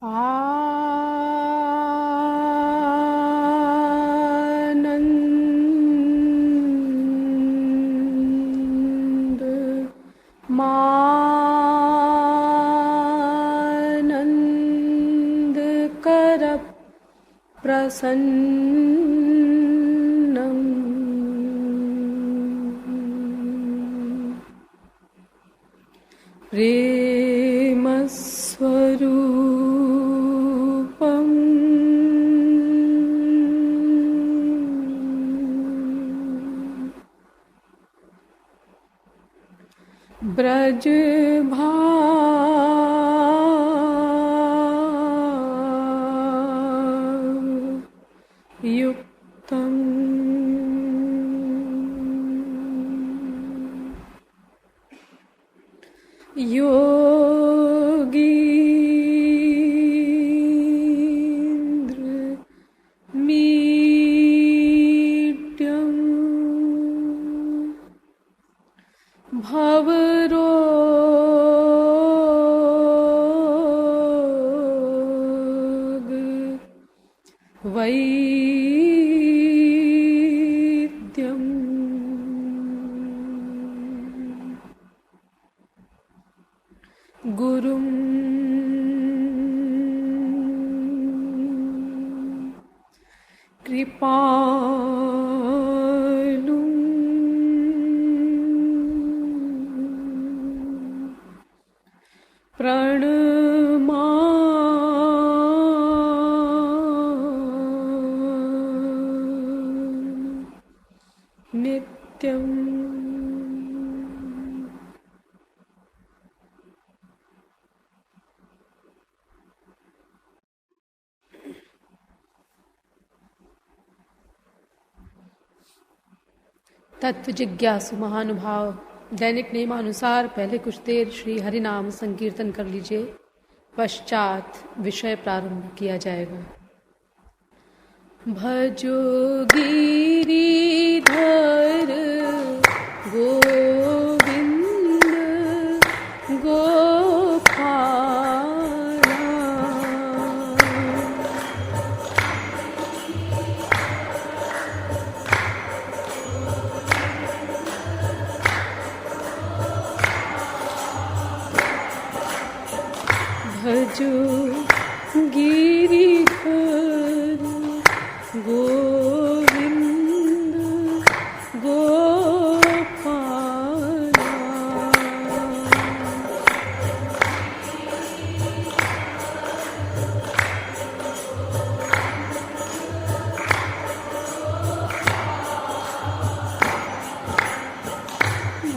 आनंद मानंद कर प्रसन्नम प्रेम स्वरूपम ब्रज भाव युक्तम योगीन्द्र मीड्यम भवरोग वैद्यम गुरुम कृपालुं प्रणमामि नित्यम्। तत्व जिज्ञासु महानुभाव, दैनिक नियमानुसार पहले कुछ देर श्री हरिनाम संकीर्तन कर लीजिए, पश्चात विषय प्रारंभ किया जाएगा। भजो गिरिधर गोविंद गोपाला, भजो गिरिधर गोविंद गोपाला,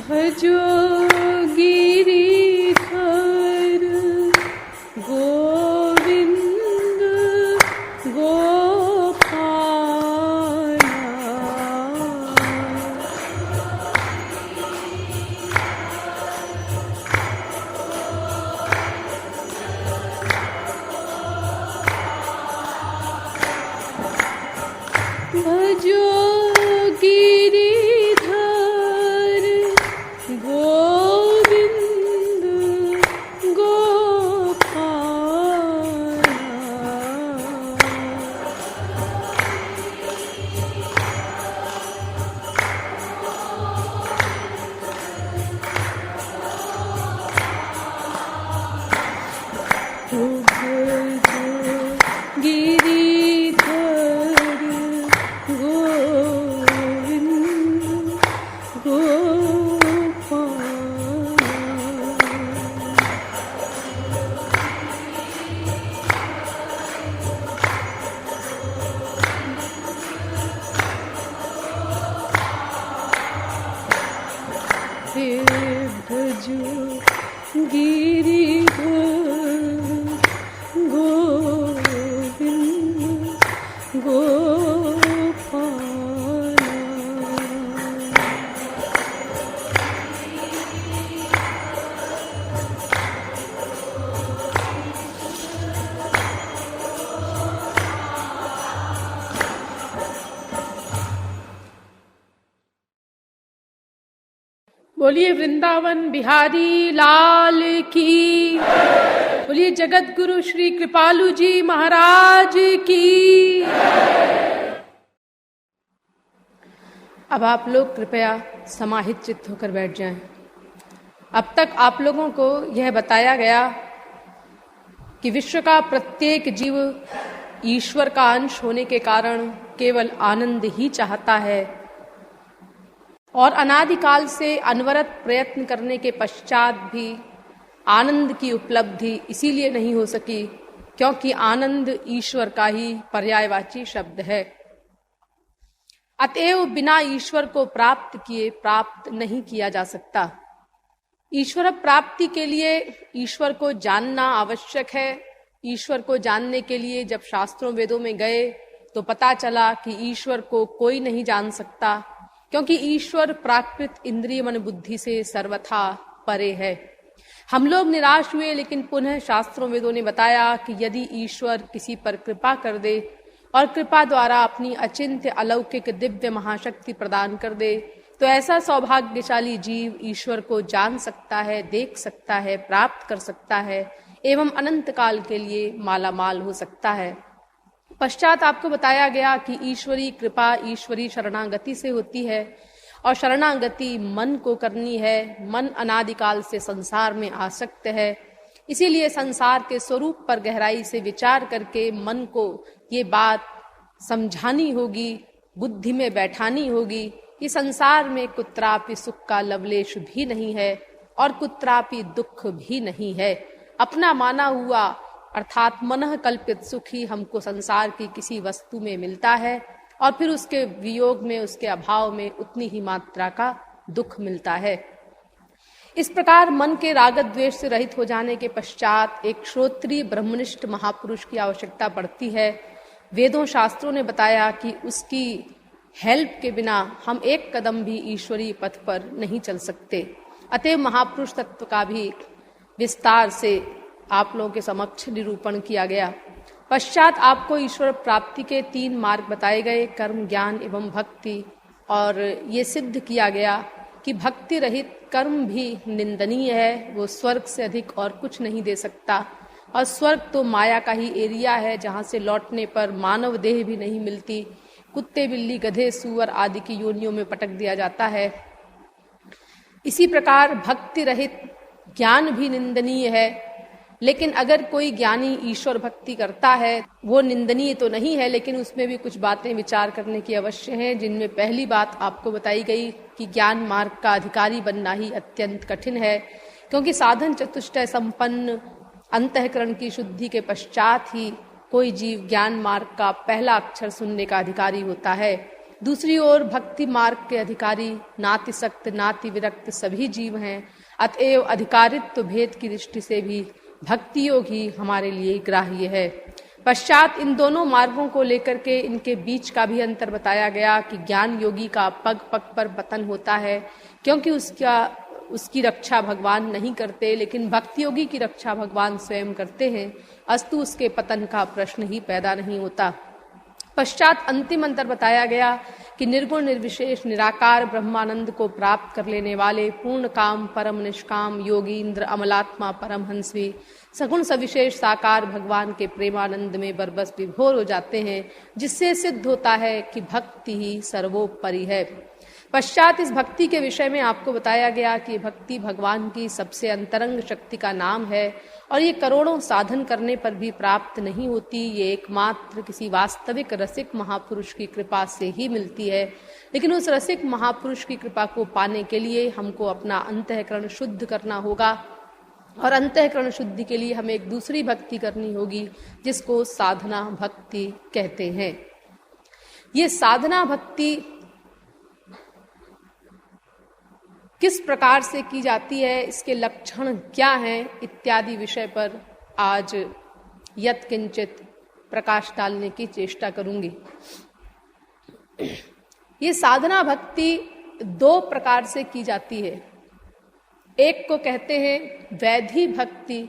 भजो गिरिधर गोविंद गोपाला, भजो गिरिधर गोविंद गोपाला, भजो गिरिधर बोलिए वृंदावन बिहारी लाल की, बोलिए जगत गुरु श्री कृपालु जी महाराज की। अब आप लोग कृपया समाहित चित्त होकर बैठ जाएं। अब तक आप लोगों को यह बताया गया कि विश्व का प्रत्येक जीव ईश्वर का अंश होने के कारण केवल आनंद ही चाहता है और अनादिकाल से अनवरत प्रयत्न करने के पश्चात भी आनंद की उपलब्धि इसीलिए नहीं हो सकी क्योंकि आनंद ईश्वर का ही पर्यायवाची शब्द है। अतएव बिना ईश्वर को प्राप्त किए प्राप्त नहीं किया जा सकता। ईश्वर प्राप्ति के लिए ईश्वर को जानना आवश्यक है। ईश्वर को जानने के लिए जब शास्त्रों वेदों में गए तो पता चला कि ईश्वर को कोई नहीं जान सकता क्योंकि ईश्वर प्राकृत इंद्रिय मन बुद्धि से सर्वथा परे है। हम लोग निराश हुए, लेकिन पुनः शास्त्रों वेदों ने बताया कि यदि ईश्वर किसी पर कृपा कर दे और कृपा द्वारा अपनी अचिंत्य अलौकिक दिव्य महाशक्ति प्रदान कर दे तो ऐसा सौभाग्यशाली जीव ईश्वर को जान सकता है, देख सकता है, प्राप्त कर सकता है एवं अनंत काल के लिए मालामाल हो सकता है। पश्चात आपको बताया गया कि ईश्वरी कृपा ईश्वरी शरणागति से होती है और शरणागति मन को करनी है। मन अनादिकाल से संसार में आसक्त है, इसीलिए संसार के स्वरूप पर गहराई से विचार करके मन को ये बात समझानी होगी, बुद्धि में बैठानी होगी कि संसार में कुत्रापि सुख का लवलेश भी नहीं है और कुत्रापि दुख भी नहीं है। अपना माना हुआ अर्थात मनः कल्पित सुख ही हमको संसार की किसी वस्तु में मिलता है और फिर उसके वियोग में, उसके अभाव में उतनी ही मात्रा का दुख मिलता है। इस प्रकार मन के राग द्वेष से रहित हो जाने के पश्चात एक श्रोत्रीय ब्रह्मनिष्ठ महापुरुष की आवश्यकता पड़ती है। वेदों शास्त्रों ने बताया कि उसकी हेल्प के बिना हम एक कदम भी ईश्वरीय पथ पर नहीं चल सकते। अतएव महापुरुष तत्व का भी विस्तार से आप लोगों के समक्ष निरूपण किया गया। पश्चात आपको ईश्वर प्राप्ति के 3 मार्ग बताए गए, कर्म, ज्ञान एवं भक्ति, और ये सिद्ध किया गया कि भक्ति रहित कर्म भी निंदनीय है। वो स्वर्ग से अधिक और कुछ नहीं दे सकता और स्वर्ग तो माया का ही एरिया है जहाँ से लौटने पर मानव देह भी नहीं मिलती, कुत्ते, बिल्ली, गधे, सूअर आदि की योनियों में पटक दिया जाता है। इसी प्रकार भक्ति रहित ज्ञान भी निंदनीय है, लेकिन अगर कोई ज्ञानी ईश्वर भक्ति करता है वो निंदनीय तो नहीं है, लेकिन उसमें भी कुछ बातें विचार करने की अवश्य हैं, जिनमें पहली बात आपको बताई गई कि ज्ञान मार्ग का अधिकारी बनना ही अत्यंत कठिन है, क्योंकि साधन चतुष्टय संपन्न अंतःकरण की शुद्धि के पश्चात ही कोई जीव ज्ञान मार्ग का पहला अक्षर सुनने का अधिकारी होता है। दूसरी ओर भक्ति मार्ग के अधिकारी नातिसक्त नाति विरक्त सभी जीव हैं। अतएव अधिकारित्व भेद की दृष्टि से भी भक्ति योग ही हमारे लिए ग्राह्य है। पश्चात इन दोनों मार्गों को लेकर के इनके बीच का भी अंतर बताया गया कि ज्ञान योगी का पग पग पर पतन होता है, क्योंकि उसकी रक्षा भगवान नहीं करते, लेकिन भक्ति योगी की रक्षा भगवान स्वयं करते हैं, अस्तु उसके पतन का प्रश्न ही पैदा नहीं होता। पश्चात अंतिम अंतर बताया गया कि निर्गुण निर्विशेष निराकार ब्रह्मानंद को प्राप्त कर लेने वाले पूर्ण काम परम निष्काम योगी इंद्र अमलात्मा परमहंसवी सगुण सविशेष साकार भगवान के प्रेमानंद में बरबस विभोर हो जाते हैं, जिससे सिद्ध होता है कि भक्ति ही सर्वोपरि है। पश्चात इस भक्ति के विषय में आपको बताया गया कि भक्ति भगवान की सबसे अंतरंग शक्ति का नाम है और ये करोड़ों साधन करने पर भी प्राप्त नहीं होती। ये एकमात्र किसी वास्तविक रसिक महापुरुष की कृपा से ही मिलती है। लेकिन उस रसिक महापुरुष की कृपा को पाने के लिए हमको अपना अंतःकरण शुद्ध करना होगा और अंतःकरण शुद्धि के लिए हमें एक दूसरी भक्ति करनी होगी, जिसको साधना भक्ति कहते हैं। ये साधना भक्ति किस प्रकार से की जाती है, इसके लक्षण क्या हैं, इत्यादि विषय पर आज यत्किंचित प्रकाश डालने की चेष्टा करूंगी। ये साधना भक्ति 2 प्रकार से की जाती है। एक को कहते हैं वैधि भक्ति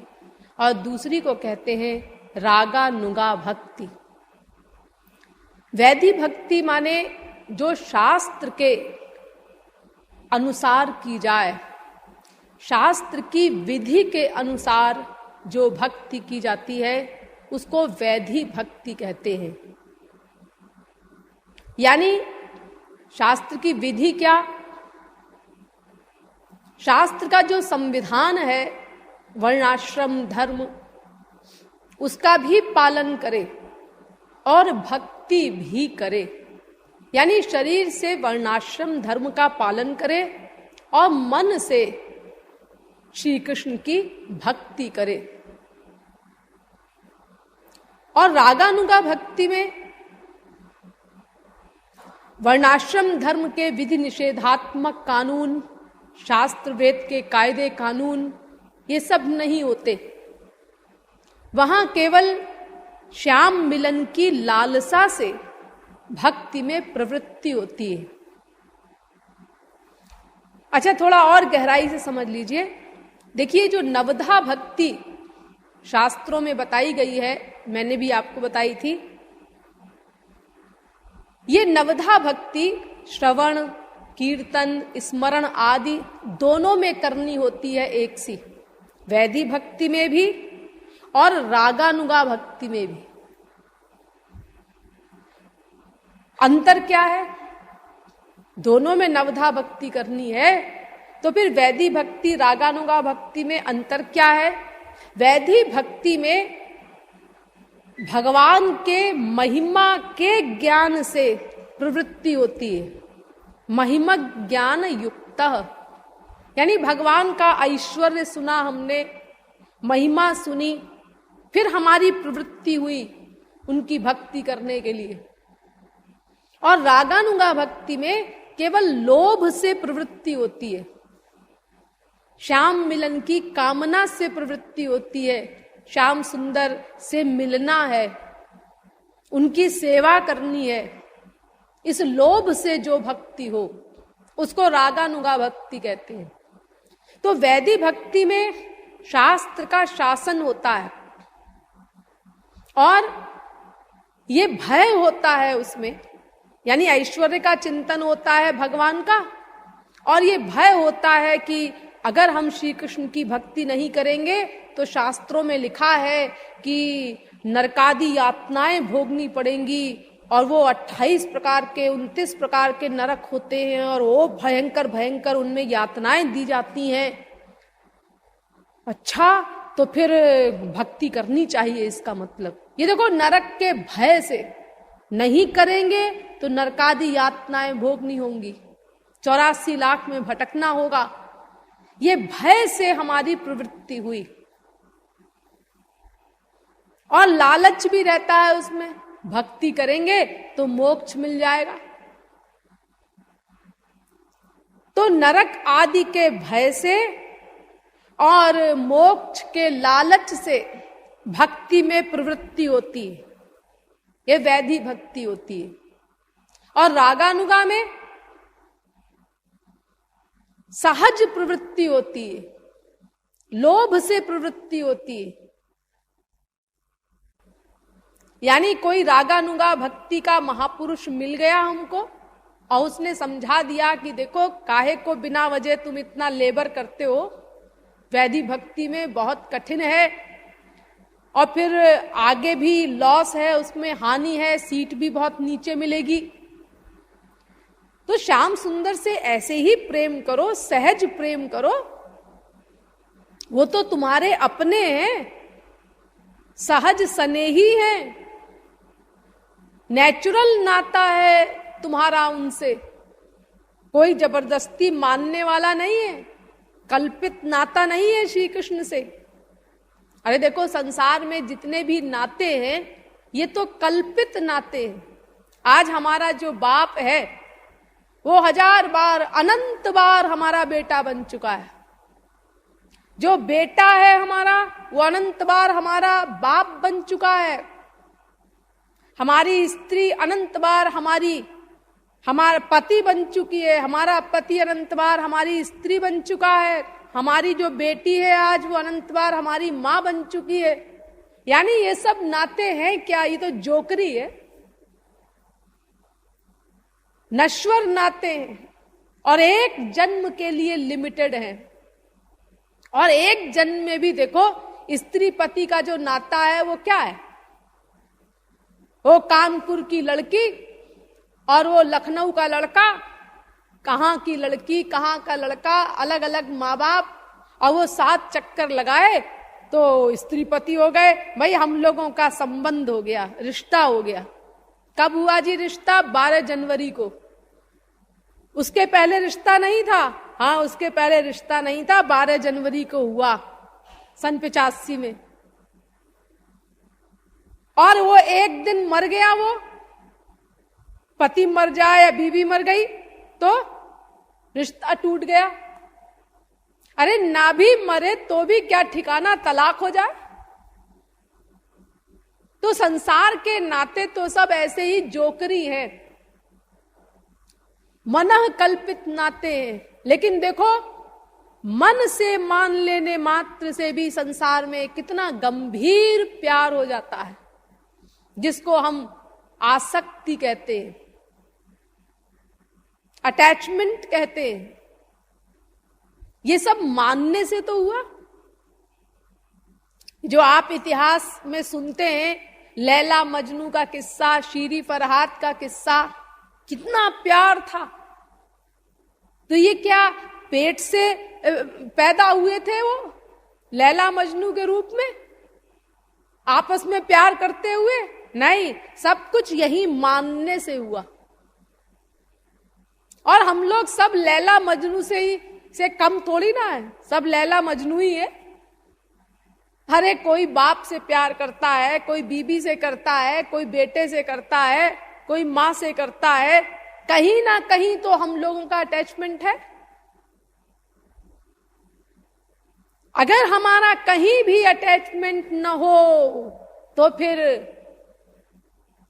और दूसरी को कहते हैं रागानुगा भक्ति। वैधि भक्ति माने जो शास्त्र के अनुसार की जाए, शास्त्र की विधि के अनुसार जो भक्ति की जाती है उसको वैधि भक्ति कहते हैं। यानी शास्त्र की विधि क्या? शास्त्र का जो संविधान है वर्णाश्रम धर्म, उसका भी पालन करे और भक्ति भी करे। यानी शरीर से वर्णाश्रम धर्म का पालन करे और मन से श्री कृष्ण की भक्ति करे। और रागानुगा भक्ति में वर्णाश्रम धर्म के विधि निषेधात्मक कानून, शास्त्र वेद के कायदे कानून, ये सब नहीं होते। वहां केवल श्याम मिलन की लालसा से भक्ति में प्रवृत्ति होती है। अच्छा, थोड़ा और गहराई से समझ लीजिए। देखिए, जो नवधा भक्ति शास्त्रों में बताई गई है, मैंने भी आपको बताई थी, ये नवधा भक्ति श्रवण, कीर्तन, स्मरण आदि दोनों में करनी होती है एक सी, वैधि भक्ति में भी और रागानुगा भक्ति में भी। अंतर क्या है? दोनों में नवधा भक्ति करनी है, तो फिर वैधि भक्ति रागानुगा भक्ति में अंतर क्या है? वैधि भक्ति में भगवान के महिमा के ज्ञान से प्रवृत्ति होती है, महिमा ज्ञान युक्त। यानी भगवान का ऐश्वर्य सुना हमने, महिमा सुनी, फिर हमारी प्रवृत्ति हुई उनकी भक्ति करने के लिए। और रागानुगा भक्ति में केवल लोभ से प्रवृत्ति होती है, श्याम मिलन की कामना से प्रवृत्ति होती है, श्याम सुंदर से मिलना है, उनकी सेवा करनी है। इस लोभ से जो भक्ति हो उसको रागानुगा भक्ति कहते हैं। तो वैधि भक्ति में शास्त्र का शासन होता है और ये भय होता है उसमें, यानी ऐश्वर्य का चिंतन होता है भगवान का, और ये भय होता है कि अगर हम श्री कृष्ण की भक्ति नहीं करेंगे तो शास्त्रों में लिखा है कि नरकादि यातनाएं भोगनी पड़ेंगी, और वो 28 प्रकार के 29 प्रकार के नरक होते हैं और वो भयंकर भयंकर उनमें यातनाएं दी जाती हैं। अच्छा, तो फिर भक्ति करनी चाहिए, इसका मतलब ये देखो, नरक के भय से नहीं करेंगे तो नरकादि यातनाएं भोगनी होंगी, 84 लाख में भटकना होगा। ये भय से हमारी प्रवृत्ति हुई और लालच भी रहता है उसमें, भक्ति करेंगे तो मोक्ष मिल जाएगा। तो नरक आदि के भय से और मोक्ष के लालच से भक्ति में प्रवृत्ति होती है, ये वैधि भक्ति होती है। और रागानुगा में सहज प्रवृत्ति होती है, लोभ से प्रवृत्ति होती है। यानी कोई रागानुगा भक्ति का महापुरुष मिल गया हमको और उसने समझा दिया कि देखो, काहे को बिना वजह तुम इतना लेबर करते हो, वैधि भक्ति में बहुत कठिन है और फिर आगे भी लॉस है, उसमें हानि है, सीट भी बहुत नीचे मिलेगी। तो श्याम सुंदर से ऐसे ही प्रेम करो, सहज प्रेम करो, वो तो तुम्हारे अपने हैं, सहज स्नेही हैं, नेचुरल नाता है तुम्हारा उनसे, कोई जबरदस्ती मानने वाला नहीं है, कल्पित नाता नहीं है श्री कृष्ण से। अरे देखो, संसार में जितने भी नाते हैं ये तो कल्पित नाते हैं। आज हमारा जो बाप है वो 1000 बार, अनंत बार हमारा बेटा बन चुका है। जो बेटा है हमारा वो अनंत बार हमारा बाप बन चुका है। हमारी स्त्री अनंत बार हमारा पति बन चुकी है, हमारा पति अनंत बार हमारी स्त्री बन चुका है, हमारी जो बेटी है आज वो अनंत बार हमारी माँ बन चुकी है। यानी ये सब नाते हैं क्या? ये तो जोकरी है, नश्वर नाते हैं और एक जन्म के लिए लिमिटेड है। और एक जन्म में भी देखो स्त्री पति का जो नाता है वो क्या है, वो कानपुर की लड़की और वो लखनऊ का लड़का, कहां की लड़की कहां का लड़का, अलग अलग माँ बाप, और वो 7 चक्कर लगाए तो स्त्री पति हो गए। भाई हम लोगों का संबंध हो गया, रिश्ता हो गया। कब हुआ जी रिश्ता? 12 जनवरी को। उसके पहले रिश्ता नहीं था। हाँ, उसके पहले रिश्ता नहीं था, 12 जनवरी को हुआ सन 85 में। और वो एक दिन मर गया, वो पति मर जाए या बीवी मर गई तो रिश्ता टूट गया। अरे ना भी मरे तो भी क्या ठिकाना तलाक हो जाए। तो संसार के नाते तो सब ऐसे ही जोकरी हैं, मनः कल्पित नाते हैं। लेकिन देखो मन से मान लेने मात्र से भी संसार में कितना गंभीर प्यार हो जाता है, जिसको हम आसक्ति कहते हैं, अटैचमेंट कहते हैं। ये सब मानने से तो हुआ। जो आप इतिहास में सुनते हैं, लैला मजनू का किस्सा, शीरी फरहाद का किस्सा, कितना प्यार था। तो ये क्या पेट से पैदा हुए थे वो लैला मजनू के रूप में आपस में प्यार करते हुए? नहीं, सब कुछ यही मानने से हुआ। और हम लोग सब लैला मजनू से कम थोड़ी ना है, सब लैला मजनू ही है। हरे कोई बाप से प्यार करता है, कोई बीबी से करता है, कोई बेटे से करता है, कोई माँ से करता है। कहीं ना कहीं तो हम लोगों का अटैचमेंट है। अगर हमारा कहीं भी अटैचमेंट न हो तो फिर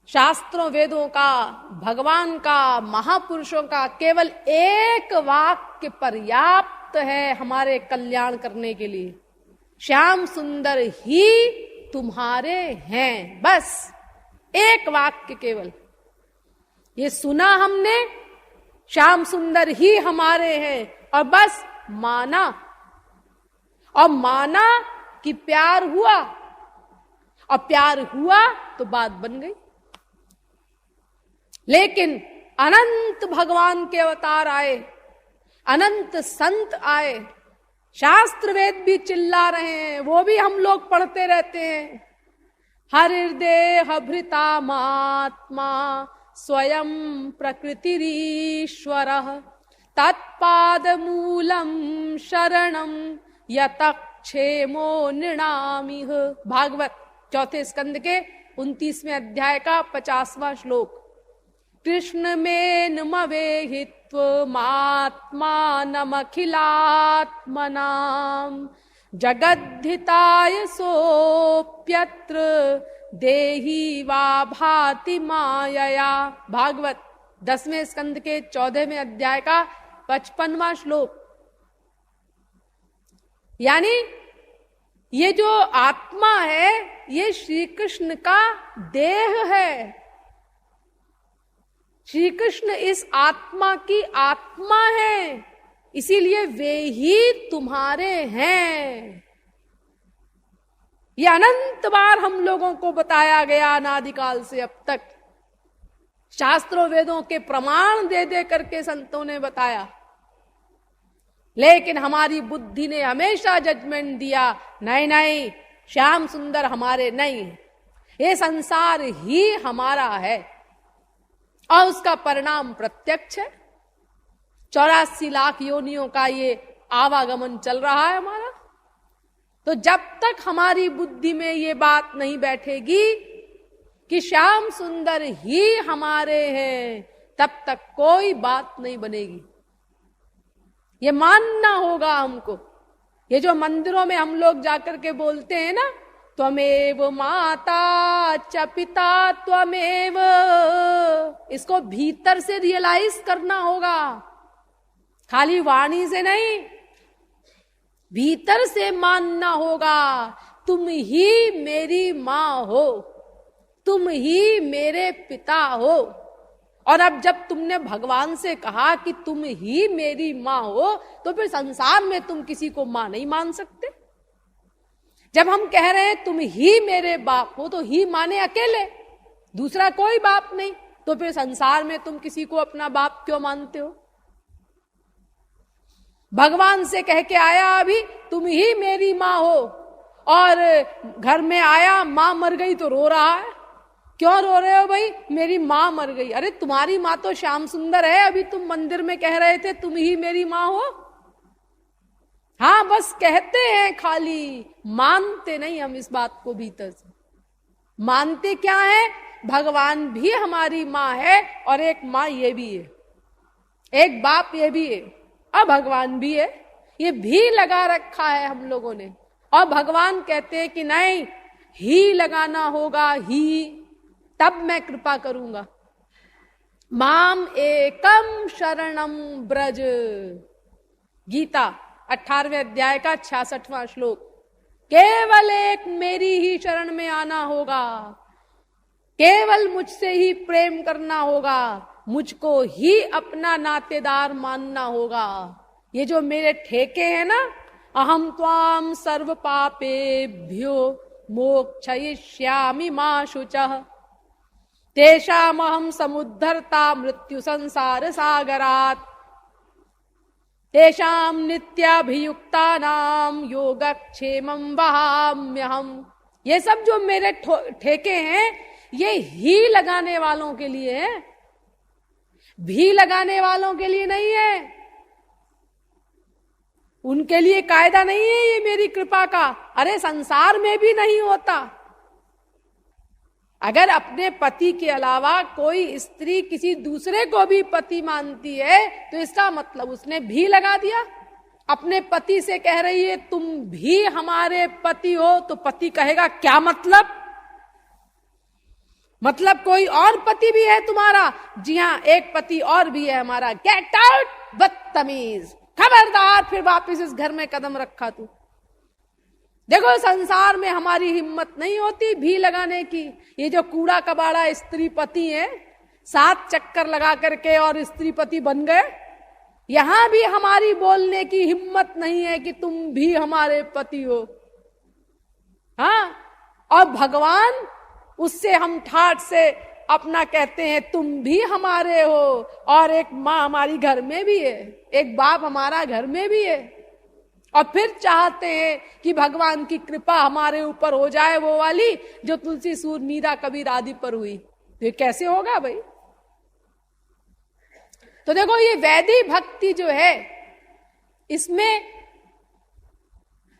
शास्त्रों वेदों का, भगवान का, महापुरुषों का केवल एक वाक्य पर्याप्त है हमारे कल्याण करने के लिए। श्याम सुंदर ही तुम्हारे हैं, बस एक वाक्य केवल। ये सुना हमने, श्याम सुंदर ही हमारे हैं, और बस माना। और माना कि प्यार हुआ, और प्यार हुआ तो बात बन गई। लेकिन अनंत भगवान के अवतार आए, अनंत संत आए, शास्त्र वेद भी चिल्ला रहे हैं, वो भी हम लोग पढ़ते रहते हैं। हृदय भृतामात्मा स्वयं प्रकृतिरीश्वर तत्पाद मूलम शरणम यतक्षेमो नृणामिह। भागवत 4 स्कंद के 29वें अध्याय का 50वां श्लोक। कृष्ण में नमवेहित्वमात्मानमखिलात्मनां जगद्धिताय सोप्यत्र देही वा भाति मायया। भागवत 10वें स्कंद के 14वें अध्याय का 55वां श्लोक। यानी ये जो आत्मा है ये श्री कृष्ण का देह है। श्री कृष्ण इस आत्मा की आत्मा है, इसीलिए वे ही तुम्हारे हैं। ये अनंत बार हम लोगों को बताया गया अनादिकाल से अब तक। शास्त्रों वेदों के प्रमाण दे दे करके संतों ने बताया, लेकिन हमारी बुद्धि ने हमेशा जजमेंट दिया, नहीं नहीं, श्याम सुंदर हमारे नहीं, ये संसार ही हमारा है। और उसका परिणाम प्रत्यक्ष है। 84 लाख योनियों का ये आवागमन चल रहा है हमारा। तो जब तक हमारी बुद्धि में ये बात नहीं बैठेगी कि श्याम सुंदर ही हमारे हैं, तब तक कोई बात नहीं बनेगी। ये मानना होगा हमको। ये जो मंदिरों में हम लोग जाकर के बोलते हैं ना, त्वमेव माता च पिता त्वमेव, इसको भीतर से रियलाइज करना होगा, खाली वाणी से नहीं, भीतर से मानना होगा। तुम ही मेरी माँ हो, तुम ही मेरे पिता हो, और अब जब तुमने भगवान से कहा कि तुम ही मेरी मां हो, तो फिर संसार में तुम किसी को मां नहीं मान सकते। जब हम कह रहे हैं तुम ही मेरे बाप हो, तो ही माने अकेले, दूसरा कोई बाप नहीं, तो फिर संसार में तुम किसी को अपना बाप क्यों मानते हो? भगवान से कह के आया अभी तुम ही मेरी मां हो, और घर में आया मां मर गई तो रो रहा है। क्यों रो रहे हो भाई? मेरी मां मर गई। अरे तुम्हारी मां तो श्याम सुंदर है, अभी तुम मंदिर में कह रहे थे तुम ही मेरी मां हो। हाँ, बस कहते हैं खाली, मानते नहीं हम इस बात को भीतर से। मानते क्या है? भगवान भी हमारी मां है, और एक मां ये भी है, एक बाप ये भी है, और भगवान भी है। ये भी लगा रखा है हम लोगों ने, और भगवान कहते हैं कि नहीं, ही लगाना होगा, ही, तब मैं कृपा करूंगा। माम एकम शरणम ब्रज, गीता 18वें अध्याय का 66वां श्लोक। केवल एक मेरी ही शरण में आना होगा, केवल मुझसे ही प्रेम करना होगा, मुझको ही अपना नातेदार मानना होगा। ये जो मेरे ठेके हैं ना, अहम त्वाम सर्व पापेभ्यो मोक्षयिष्यामि मा शुचः, तेषामहं समुद्धर्ता मृत्यु संसार सागरात्, तेषां नित्याभियुक्तानां योगक्षेमं वहाम्यहम्। ये सब जो मेरे ठेके हैं, ये ही लगाने वालों के लिए है, भी लगाने वालों के लिए नहीं है। उनके लिए कायदा नहीं है ये मेरी कृपा का। अरे संसार में भी नहीं होता। अगर अपने पति के अलावा कोई स्त्री किसी दूसरे को भी पति मानती है, तो इसका मतलब उसने भी लगा दिया। अपने पति से कह रही है तुम भी हमारे पति हो, तो पति कहेगा क्या मतलब? मतलब कोई और पति भी है तुम्हारा? जी हाँ, एक पति और भी है हमारा। गेट आउट बदतमीज, खबरदार फिर वापिस इस घर में कदम रखा तू। देखो संसार में हमारी हिम्मत नहीं होती भी लगाने की। ये जो कूड़ा कबाड़ा स्त्री पति है, 7 चक्कर लगा करके और स्त्री पति बन गए, यहां भी हमारी बोलने की हिम्मत नहीं है कि तुम भी हमारे पति हो। हाँ, और भगवान, उससे हम ठाठ से अपना कहते हैं तुम भी हमारे हो, और एक माँ हमारी घर में भी है, एक बाप हमारा घर में भी है, और फिर चाहते हैं कि भगवान की कृपा हमारे ऊपर हो जाए, वो वाली जो तुलसी सूर मीरा कबीर आदि पर हुई। तो ये कैसे होगा भाई? तो देखो ये वैदिक भक्ति जो है, इसमें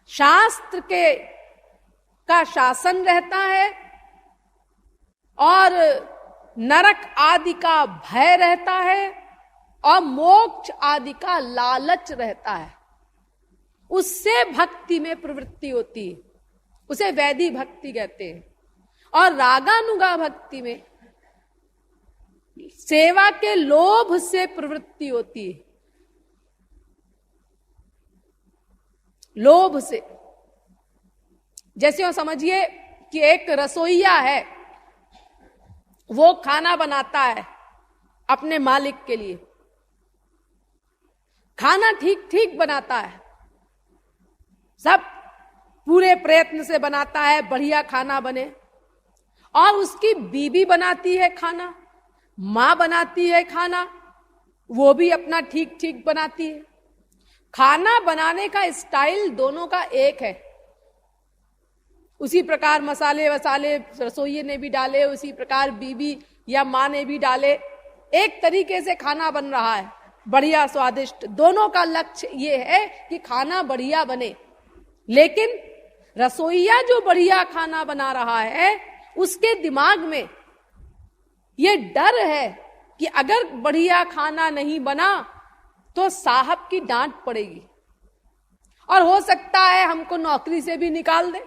शास्त्र के का शासन रहता है, और नरक आदि का भय रहता है, और मोक्ष आदि का लालच रहता है। उससे भक्ति में प्रवृत्ति होती है, उसे वैदिक भक्ति कहते हैं। और रागानुगा भक्ति में सेवा के लोभ से प्रवृत्ति होती है, लोभ से। जैसे वो समझिए कि एक रसोइया है, वो खाना बनाता है अपने मालिक के लिए, खाना ठीक ठीक बनाता है, सब पूरे प्रयत्न से बनाता है, बढ़िया खाना बने। और उसकी बीवी बनाती है खाना, मां बनाती है खाना, वो भी अपना ठीक ठीक बनाती है। खाना बनाने का स्टाइल दोनों का एक है, उसी प्रकार मसाले वसाले रसोइये ने भी डाले, उसी प्रकार बीवी या माँ ने भी डाले, एक तरीके से खाना बन रहा है, बढ़िया स्वादिष्ट। दोनों का लक्ष्य ये है कि खाना बढ़िया बने। लेकिन रसोइया जो बढ़िया खाना बना रहा है, उसके दिमाग में ये डर है कि अगर बढ़िया खाना नहीं बना तो साहब की डांट पड़ेगी, और हो सकता है हमको नौकरी से भी निकाल दे।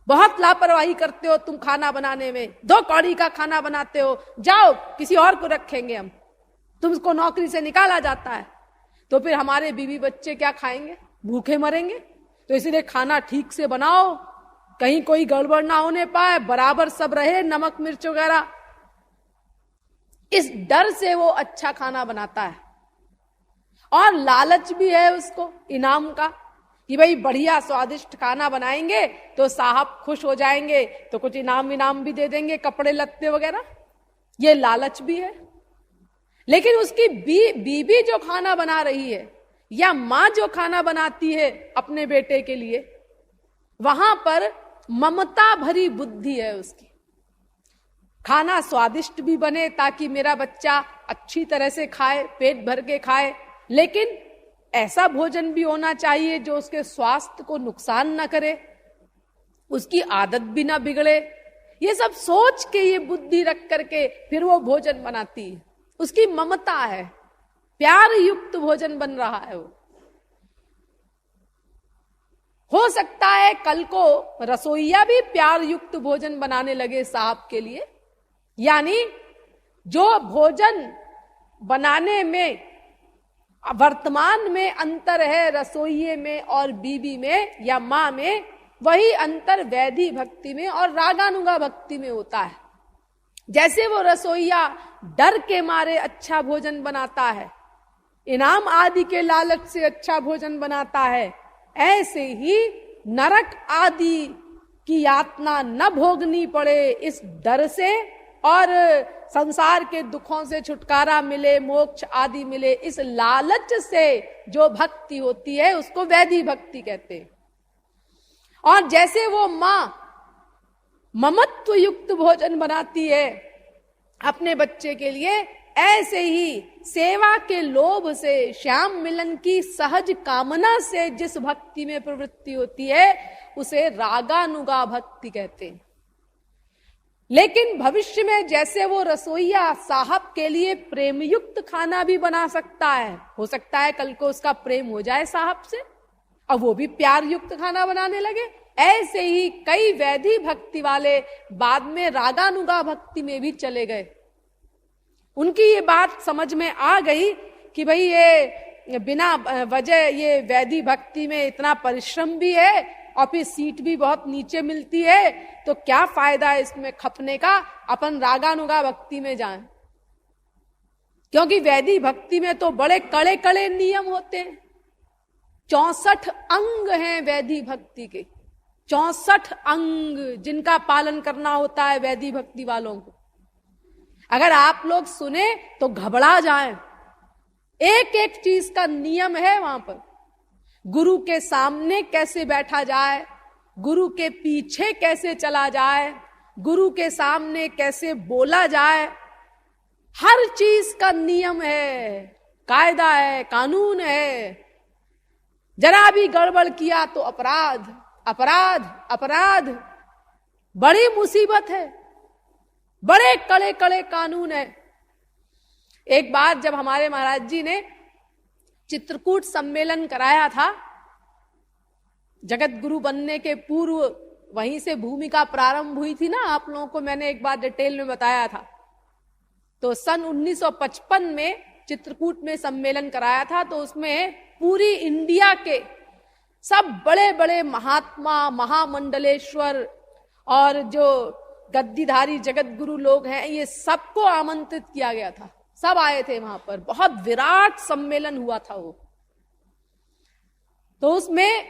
बहुत लापरवाही करते हो तुम खाना बनाने में, 2 कौड़ी का खाना बनाते हो, जाओ किसी और को रखेंगे हम, तुमको नौकरी से निकाला जाता है। तो फिर हमारे बीवी बच्चे क्या खाएंगे? भूखे मरेंगे। तो इसलिए खाना ठीक से बनाओ, कहीं कोई गड़बड़ ना होने पाए, बराबर सब रहे, नमक मिर्च वगैरह। इस डर से वो अच्छा खाना बनाता है। और लालच भी है उसको इनाम का कि भाई बढ़िया स्वादिष्ट खाना बनाएंगे तो साहब खुश हो जाएंगे, तो कुछ इनाम भी दे देंगे, कपड़े लत्ते वगैरह। ये लालच भी है। लेकिन उसकी बीवी जो खाना बना रही है या मां जो खाना बनाती है अपने बेटे के लिए, वहां पर ममता भरी बुद्धि है उसकी। खाना स्वादिष्ट भी बने ताकि मेरा बच्चा अच्छी तरह से खाए, पेट भर के खाए, लेकिन ऐसा भोजन भी होना चाहिए जो उसके स्वास्थ्य को नुकसान ना करे, उसकी आदत भी ना बिगड़े। ये सब सोच के, ये बुद्धि रख करके फिर वो भोजन बनाती है। उसकी ममता है, प्यार युक्त भोजन बन रहा है वो। हो सकता है कल को रसोईया भी प्यार युक्त भोजन बनाने लगे साहब के लिए। यानी जो भोजन बनाने में वर्तमान में अंतर है रसोइये में और बीबी में या मां में, वही अंतर वैधि भक्ति में और रागानुगा भक्ति में होता है। जैसे वो रसोइया डर के मारे अच्छा भोजन बनाता है, इनाम आदि के लालच से अच्छा भोजन बनाता है, ऐसे ही नरक आदि की यातना न भोगनी पड़े इस डर से और संसार के दुखों से छुटकारा मिले, मोक्ष आदि मिले, इस लालच से जो भक्ति होती है उसको वैधि भक्ति कहते हैं। और जैसे वो मां ममत्व युक्त भोजन बनाती है अपने बच्चे के लिए, ऐसे ही सेवा के लोभ से, श्याम मिलन की सहज कामना से जिस भक्ति में प्रवृत्ति होती है उसे रागानुगा भक्ति कहते हैं। लेकिन भविष्य में जैसे वो रसोइया साहब के लिए प्रेम युक्त खाना भी बना सकता है, हो सकता है कल को उसका प्रेम हो जाए साहब से और वो भी प्यार युक्त खाना बनाने लगे, ऐसे ही कई वैधि भक्ति वाले बाद में रागानुगा भक्ति में भी चले गए। उनकी ये बात समझ में आ गई कि भाई ये बिना वजह ये वैधि भक्ति में इतना परिश्रम भी है और फिर सीट भी बहुत नीचे मिलती है, तो क्या फायदा है इसमें खपने का, अपन रागानुगा भक्ति में जाएं। क्योंकि वैधि भक्ति में तो बड़े कड़े कड़े नियम होते हैं। 64 अंग हैं वैधि भक्ति के, 64 अंग जिनका पालन करना होता है वैधि भक्ति वालों को। अगर आप लोग सुने तो घबरा जाएं। एक एक चीज का नियम है वहां पर। गुरु के सामने कैसे बैठा जाए, गुरु के पीछे कैसे चला जाए, गुरु के सामने कैसे बोला जाए, हर चीज का नियम है, कायदा है, कानून है। जरा भी गड़बड़ किया तो अपराध, अपराध, अपराध। बड़ी मुसीबत है, बड़े कड़े कड़े कानून है। एक बार जब हमारे महाराज जी ने चित्रकूट सम्मेलन कराया था, जगत गुरु बनने के पूर्व वहीं से भूमिका प्रारंभ हुई थी ना, आप लोगों को मैंने एक बार डिटेल में बताया था। तो सन 1955 में चित्रकूट में सम्मेलन कराया था, तो उसमें पूरी इंडिया के सब बड़े बड़े महात्मा, महामंडलेश्वर और जो गद्दीधारी जगत गुरु लोग हैं, ये सबको आमंत्रित किया गया था। सब आए थे वहां पर, बहुत विराट सम्मेलन हुआ था वो। तो उसमें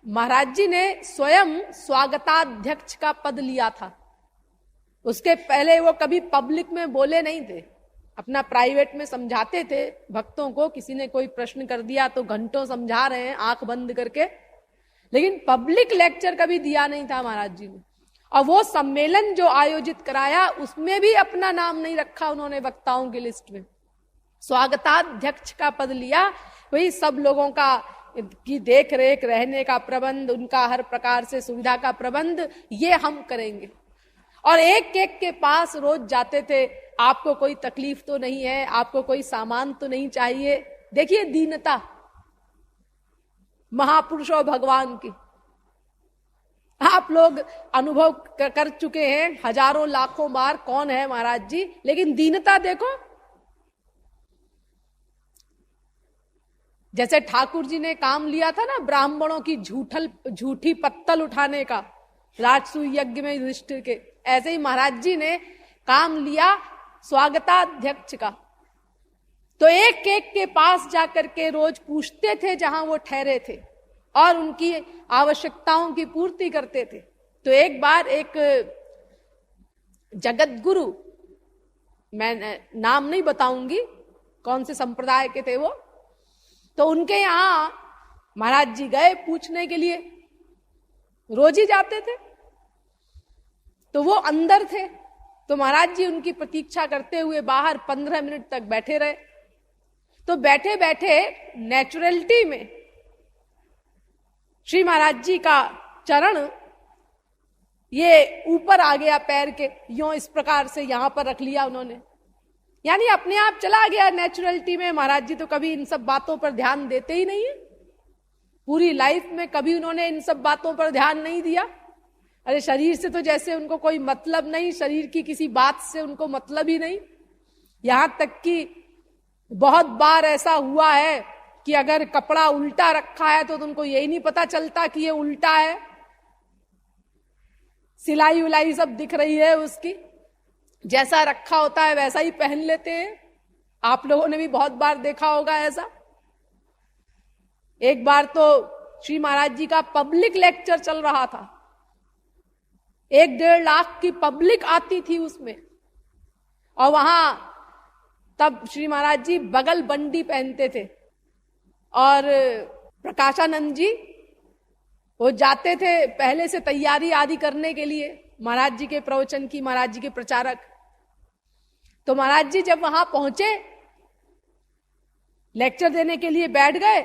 महाराज जी ने स्वयं स्वागताध्यक्ष का पद लिया था। उसके पहले वो कभी पब्लिक में बोले नहीं थे, अपना प्राइवेट में समझाते थे भक्तों को। किसी ने कोई प्रश्न कर दिया तो घंटों समझा रहे हैं आंख बंद करके, लेकिन पब्लिक लेक्चर कभी दिया नहीं था महाराज जी ने। और वो सम्मेलन जो आयोजित कराया उसमें भी अपना नाम नहीं रखा उन्होंने वक्ताओं की लिस्ट में। स्वागताध्यक्ष का पद लिया, वही सब लोगों का की देख रेख, रहने का प्रबंध, उनका हर प्रकार से सुविधा का प्रबंध ये हम करेंगे। और एक एक के पास रोज जाते थे, आपको कोई तकलीफ तो नहीं है, आपको कोई सामान तो नहीं चाहिए। देखिए दीनता महापुरुषों भगवान की आप लोग अनुभव कर चुके हैं हजारों लाखों बार कौन है महाराज जी, लेकिन दीनता देखो। जैसे ठाकुर जी ने काम लिया था ना ब्राह्मणों की झूठी पत्तल उठाने का राजसूय यज्ञ में युधिष्ठिर के, ऐसे ही महाराज जी ने काम लिया स्वागताध्यक्ष का। तो एक एक के पास जाकर के रोज पूछते थे जहां वो ठहरे थे और उनकी आवश्यकताओं की पूर्ति करते थे। तो एक बार एक जगत गुरु, मैं नाम नहीं बताऊंगी कौन से संप्रदाय के थे वो, तो उनके यहां महाराज जी गए पूछने के लिए, रोज ही जाते थे। तो वो अंदर थे, तो महाराज जी उनकी प्रतीक्षा करते हुए बाहर 15 मिनट तक बैठे रहे। तो बैठे बैठे नेचुरलिटी में श्री महाराज जी का चरण ये ऊपर आ गया पैर के, यूं इस प्रकार से यहां पर रख लिया उन्होंने, यानी अपने आप चला गया नेचुरलिटी में। महाराज जी तो कभी इन सब बातों पर ध्यान देते ही नहीं है, पूरी लाइफ में कभी उन्होंने इन सब बातों पर ध्यान नहीं दिया। अरे शरीर से तो जैसे उनको कोई मतलब नहीं, शरीर की किसी बात से उनको मतलब ही नहीं। यहां तक कि बहुत बार ऐसा हुआ है कि अगर कपड़ा उल्टा रखा है तो उनको यही नहीं पता चलता कि ये उल्टा है, सिलाई उलाई सब दिख रही है उसकी, जैसा रखा होता है वैसा ही पहन लेते हैं। आप लोगों ने भी बहुत बार देखा होगा ऐसा। एक बार तो श्री महाराज जी का पब्लिक लेक्चर चल रहा था, 1-1.5 लाख की पब्लिक आती थी उसमें, और वहां तब श्री महाराज जी बगल बंडी पहनते थे और प्रकाशानंद जी वो जाते थे पहले से तैयारी आदि करने के लिए महाराज जी के प्रवचन की, महाराज जी के प्रचारक। तो महाराज जी जब वहां पहुंचे, लेक्चर देने के लिए बैठ गए,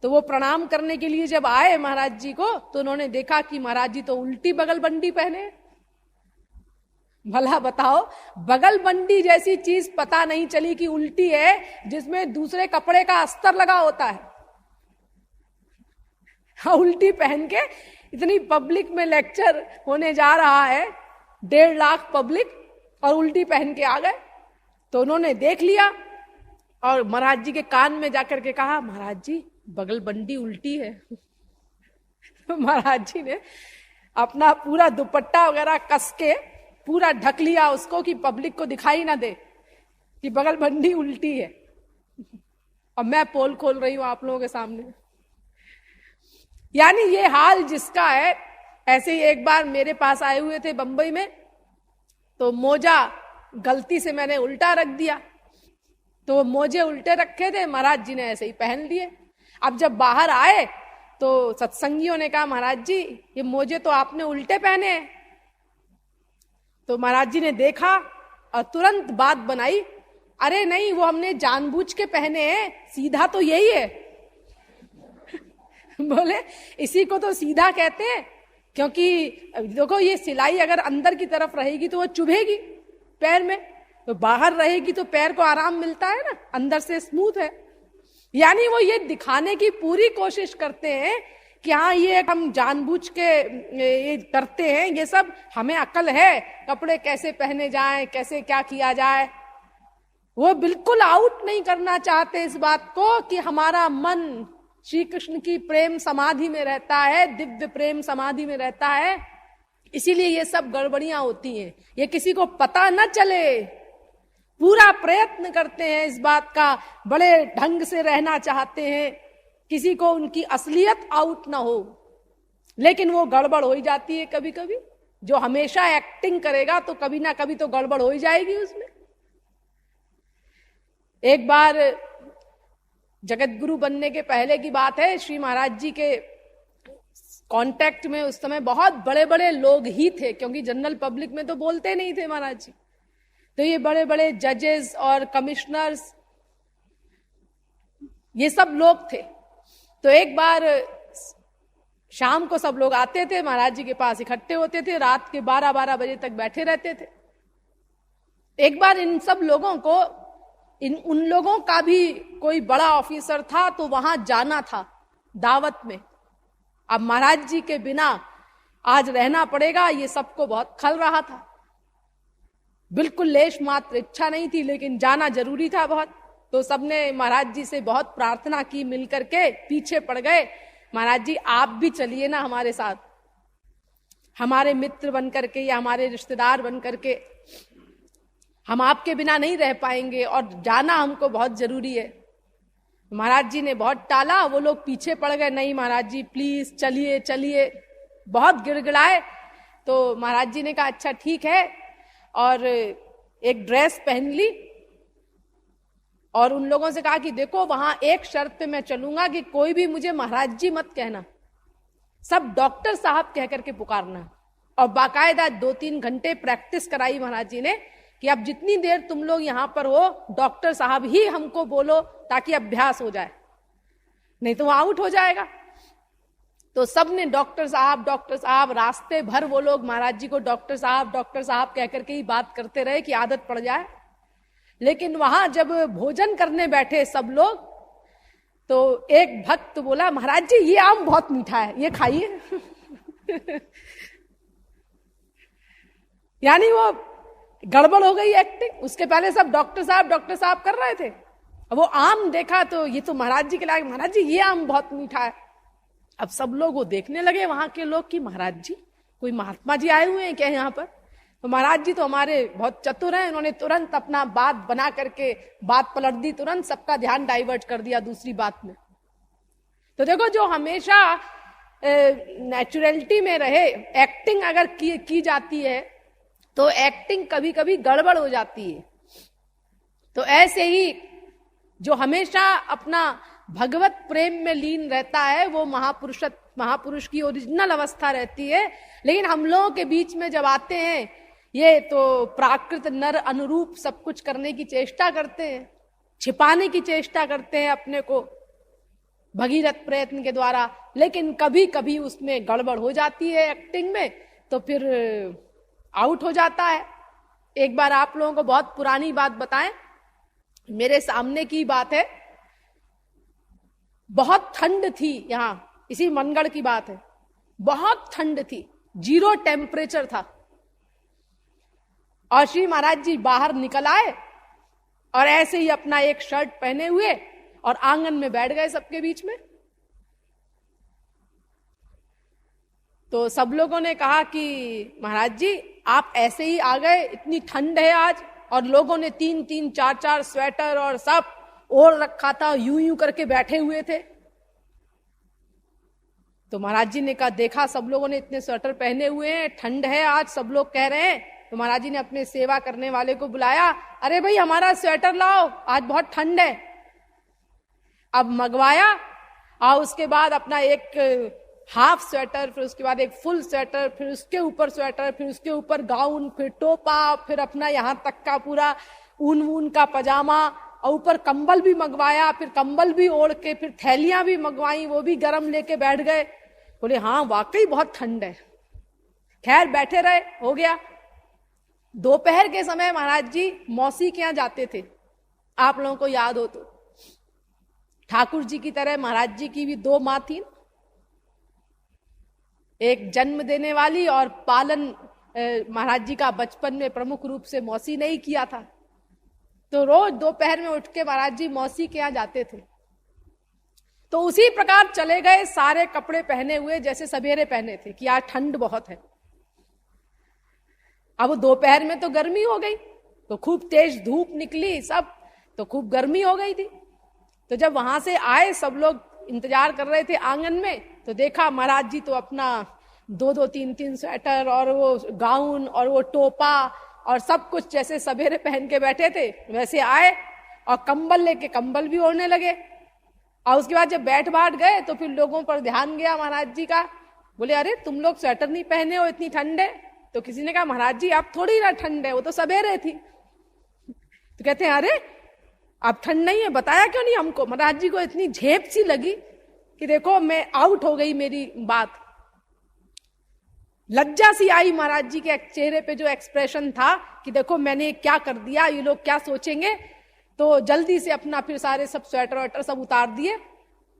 तो वो प्रणाम करने के लिए जब आए महाराज जी को, तो उन्होंने देखा कि महाराज जी तो उल्टी बगल बंडी पहने। भला बताओ, बगल बंडी जैसी चीज पता नहीं चली कि उल्टी है, जिसमें दूसरे कपड़े का अस्तर लगा होता है। हाँ, उल्टी पहन के इतनी पब्लिक में लेक्चर होने जा रहा है, 1.5 लाख पब्लिक, और उल्टी पहन के आ गए। तो उन्होंने देख लिया और महाराज जी के कान में जाकर के कहा, महाराज जी बगल बंडी उल्टी है। महाराज जी ने अपना पूरा दुपट्टा वगैरह कस के पूरा ढक लिया उसको कि पब्लिक को दिखाई ना दे कि बगल बंडी उल्टी है, और मैं पोल खोल रही हूं आप लोगों के सामने। यानी ये हाल जिसका है। ऐसे ही एक बार मेरे पास आए हुए थे बंबई में, तो मोजा गलती से मैंने उल्टा रख दिया, तो वो मोजे उल्टे रखे थे, महाराज जी ने ऐसे ही पहन लिए। अब जब बाहर आए तो सत्संगियों ने कहा, महाराज जी ये मोजे तो आपने उल्टे पहने हैं। तो महाराज जी ने देखा और तुरंत बात बनाई, अरे नहीं वो हमने जानबूझ के पहने हैं, सीधा तो यही है। बोले इसी को तो सीधा कहते हैं, क्योंकि देखो ये सिलाई अगर अंदर की तरफ रहेगी तो वो चुभेगी पैर में, तो बाहर रहेगी तो पैर को आराम मिलता है ना, अंदर से स्मूथ है। यानी वो ये दिखाने की पूरी कोशिश करते हैं कि हाँ ये हम जानबूझ के ये करते हैं, ये सब हमें अक्ल है, कपड़े कैसे पहने जाएं, कैसे क्या किया जाए। वो बिल्कुल आउट नहीं करना चाहते इस बात को कि हमारा मन श्री कृष्ण की प्रेम समाधि में रहता है, दिव्य प्रेम समाधि में रहता है। इसीलिए ये सब गड़बड़ियां होती हैं, ये किसी को पता न चले। पूरा प्रयत्न करते हैं इस बात का, बड़े ढंग से रहना चाहते हैं, किसी को उनकी असलियत आउट ना हो, लेकिन वो गड़बड़ हो ही जाती है कभी कभी। जो हमेशा एक्टिंग करेगा तो कभी ना कभी तो गड़बड़ हो ही जाएगी उसमें। एक बार जगत गुरु बनने के पहले की बात है, श्री महाराज जी के कांटेक्ट में उस समय बहुत बड़े बड़े लोग ही थे, क्योंकि जनरल पब्लिक में तो बोलते नहीं थे महाराज जी। तो ये बड़े बड़े जजेस और कमिश्नर्स, ये सब लोग थे। तो एक बार शाम को सब लोग आते थे महाराज जी के पास, इकट्ठे होते थे, रात के 12-12 बजे तक बैठे रहते थे। एक बार इन सब लोगों को, उन लोगों का भी कोई बड़ा ऑफिसर था तो वहां जाना था दावत में। अब महाराज जी के बिना आज रहना पड़ेगा, ये सबको बहुत खल रहा था। बिल्कुल लेश मात्र इच्छा नहीं थी, लेकिन जाना जरूरी था बहुत। तो सबने महाराज जी से बहुत प्रार्थना की, मिलकर के पीछे पड़ गए, महाराज जी आप भी चलिए ना हमारे साथ, हमारे मित्र बन करके या हमारे रिश्तेदार बन करके। हम आपके बिना नहीं रह पाएंगे और जाना हमको बहुत जरूरी है। महाराज जी ने बहुत टाला, वो लोग पीछे पड़ गए, नहीं महाराज जी प्लीज चलिए चलिए, बहुत गिड़गिड़ाए। तो महाराज जी ने कहा अच्छा ठीक है, और एक ड्रेस पहन ली और उन लोगों से कहा कि देखो वहां एक शर्त पे मैं चलूंगा कि कोई भी मुझे महाराज जी मत कहना, सब डॉक्टर साहब कह करके पुकारना। और बाकायदा 2-3 घंटे प्रैक्टिस कराई महाराज जी ने कि अब जितनी देर तुम लोग यहां पर हो डॉक्टर साहब ही हमको बोलो, ताकि अभ्यास हो जाए, नहीं तो वो आउट हो जाएगा। तो सबने डॉक्टर साहब रास्ते भर वो लोग महाराज जी को डॉक्टर साहब कह करके ही बात करते रहे कि आदत पड़ जाए। लेकिन वहां जब भोजन करने बैठे सब लोग, तो एक भक्त बोला महाराज जी ये आम बहुत मीठा है, ये खाइए। यानी वो गड़बड़ हो गई एक्टिंग। उसके पहले सब डॉक्टर साहब कर रहे थे, अब वो आम देखा तो ये तो महाराज जी के लायक, महाराज जी ये आम बहुत मीठा है। अब सब लोग वो देखने लगे वहां के लोग कि महाराज जी कोई महात्मा जी आए हुए हैं क्या यहाँ पर। तो महाराज जी तो हमारे बहुत चतुर हैं, उन्होंने तुरंत अपना बात बना करके बात पलट दी, तुरंत सबका ध्यान डाइवर्ट कर दिया दूसरी बात में। तो देखो जो हमेशा नेचुरलिटी में रहे, एक्टिंग अगर की जाती है तो एक्टिंग कभी कभी गड़बड़ हो जाती है। तो ऐसे ही जो हमेशा अपना भगवत प्रेम में लीन रहता है वो महापुरुष की ओरिजिनल अवस्था रहती है। लेकिन हम लोगों के बीच में जब आते हैं ये तो प्राकृत नर अनुरूप सब कुछ करने की चेष्टा करते हैं, छिपाने की चेष्टा करते हैं अपने को भगीरथ प्रयत्न के द्वारा, लेकिन कभी कभी उसमें गड़बड़ हो जाती है एक्टिंग में, तो फिर आउट हो जाता है। एक बार आप लोगों को बहुत पुरानी बात बताएं, मेरे सामने की बात है, बहुत ठंड थी यहां, इसी मनगढ़ की बात है, बहुत ठंड थी, 0 टेम्परेचर था। और श्री महाराज जी बाहर निकल आए और ऐसे ही अपना एक शर्ट पहने हुए और आंगन में बैठ गए सबके बीच में। तो सब लोगों ने कहा कि महाराज जी आप ऐसे ही आ गए, इतनी ठंड है आज, और लोगों ने 3-3, 4-4 स्वेटर और सब ओढ़ रखा था, यूं करके बैठे हुए थे। तो महाराज जी ने कहा देखा सब लोगों ने इतने स्वेटर पहने हुए हैं, ठंड है आज, सब लोग कह रहे हैं। तो महाराज जी ने अपने सेवा करने वाले को बुलाया, अरे भाई हमारा स्वेटर लाओ, आज बहुत ठंड है। अब मंगवाया, और उसके बाद अपना एक हाफ स्वेटर, फिर उसके बाद एक फुल स्वेटर, फिर उसके ऊपर स्वेटर, फिर उसके ऊपर गाउन, फिर टोपा, फिर अपना यहां तक का पूरा ऊन का पजामा, और ऊपर कंबल भी मंगवाया, फिर कंबल भी ओढ़ के, फिर थैलियां भी मंगवाई, वो भी गरम लेके बैठ गए। बोले हाँ वाकई बहुत ठंड है। खैर बैठे रहे, हो गया। दोपहर के समय महाराज जी मौसी के यहां जाते थे, आप लोगों को याद हो तो। ठाकुर जी की तरह महाराज जी की भी 2 मां थी, एक जन्म देने वाली और पालन महाराज जी का बचपन में प्रमुख रूप से मौसी ने ही किया था। तो रोज दोपहर में उठ के महाराज जी मौसी के यहां जाते थे। तो उसी प्रकार चले गए, सारे कपड़े पहने हुए जैसे सवेरे पहने थे कि आज ठंड बहुत है। अब दोपहर में तो गर्मी हो गई, तो खूब तेज धूप निकली, सब तो खूब गर्मी हो गई थी। तो जब वहां से आए, सब लोग इंतजार कर रहे थे आंगन में, तो देखा महाराज जी तो अपना 2-2, 3-3 स्वेटर और वो गाउन और वो टोपा और सब कुछ जैसे सवेरे पहन के बैठे थे वैसे आए, और कंबल लेके कंबल भी ओढ़ने लगे। और उसके बाद जब बैठ गए तो फिर लोगों पर ध्यान गया महाराज जी का, बोले अरे तुम लोग स्वेटर नहीं पहने हो, इतनी ठंड है। तो किसी ने कहा महाराज जी आप थोड़ी ना ठंड है, वो तो सवेरे थी। तो कहते हैं अरे अब ठंड नहीं है, बताया क्यों नहीं हमको। महाराज जी को इतनी झेप सी लगी कि देखो मैं आउट हो गई, मेरी बात लज्जा सी आई महाराज जी के चेहरे पे, जो एक्सप्रेशन था कि देखो मैंने क्या कर दिया, ये लोग क्या सोचेंगे। तो जल्दी से अपना फिर सारे सब स्वेटर वेटर सब उतार दिए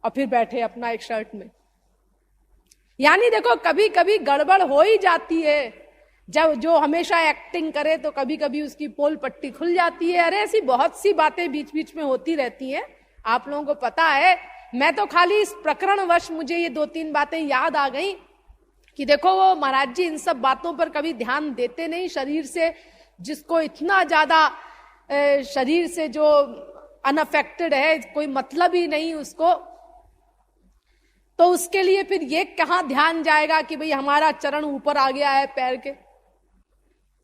और फिर बैठे अपना एक शर्ट में। यानी देखो कभी कभी गड़बड़ हो ही जाती है, जब जो हमेशा एक्टिंग करे तो कभी कभी उसकी पोल पट्टी खुल जाती है। अरे ऐसी बहुत सी बातें बीच बीच में होती रहती हैं, आप लोगों को पता है। मैं तो खाली इस प्रकरणवश मुझे ये 2-3 बातें याद आ गई कि देखो वो महाराज जी इन सब बातों पर कभी ध्यान देते नहीं, शरीर से जिसको इतना ज्यादा शरीर से जो अनअफेक्टेड है, कोई मतलब ही नहीं उसको, तो उसके लिए फिर ये कहां ध्यान जाएगा कि भाई हमारा चरण ऊपर आ गया है पैर के।